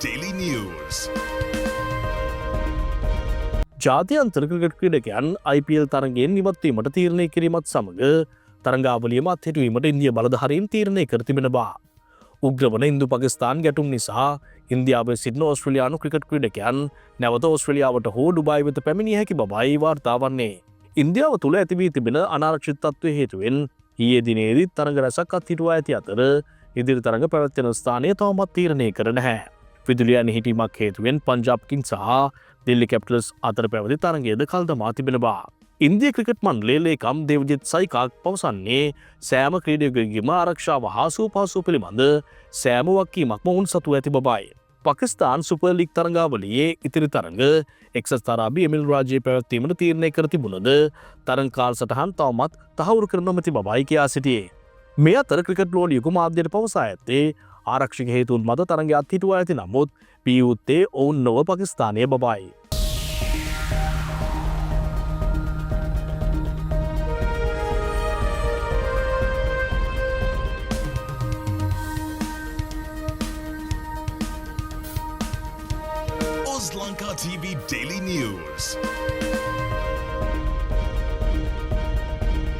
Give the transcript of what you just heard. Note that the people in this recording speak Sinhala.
Daily News. ජාත්‍යන්තර ක්‍රිකට් ක්‍රීඩකයන් IPL තරගයෙන් ඉවත්වීමට තීරණය කිරීමත් සමග තරගාවලියම අත්හිටුවීමට ඉන්දිය බලධාරීන් තීරණය කර තිබෙනවා. උග්‍රවන ඉන්දු පකිස්තාන් ගැටුම් නිසා ඉන්දියාවේ සිටින ඕස්ට්‍රේලියානු ක්‍රිකට් ක්‍රීඩකයන් නැවත ඕස්ට්‍රේලියාවට හෝ ඩුබායි වෙත පැමිණිය හැකි බවයි වාර්තා වන්නේ. ඉන්දියාව තුළ ඇති වී තිබෙන අනාරක්ෂිත තත්ත්වය හේතුවෙන් ඊයේ දිනේදී තරග රැසක් අත්හිටුවා ඇති අතර ඉදිරි තරග පැවැත්වෙන ස්ථානය තවමත් තීරණය කර නැහැ. විදුලිය නැහිටීමක් හේතුවෙන් පංජාබ් කිංස් සහ දිල්ලි කැපිටල්ස් අතර පැවති තරගයද කල් දමා තිබෙනවා. ඉන්දිය ක්‍රිකට් මණ්ඩලයේ ලේකම් දේවජිත් සයිකාක් පවසන්නේ සෑම ක්‍රීඩකයෙකුගේම ආරක්ෂාව හා සුවපහසුව පිළිබඳ සෑම වගකීමක්ම ඔවුන් සතු ඇති බවයි. පාකිස්තාන් සුපර් ලීග් තරගාවලියේ ඉතිරි තරග එක්සත් අරාබි එමිල් රාජ්‍යයේ පැවැත්වීමට තීරණය කර තිබුණද තරග කාලසටහන් තවමත් තහවුරු කර නොමැති බවයි කියා සිටියේ. මේ අතර ක්‍රිකට් ලෝලියකු මාධ්‍යයට පවසා ඇත්තේ ආරක්ෂක හේතුන් මත තරගය අත්හිටුවා ඇති නමුත් පියුත්තේ ඔවුන් නොව පාකිස්තානය බවයි. Lanka TV Daily News.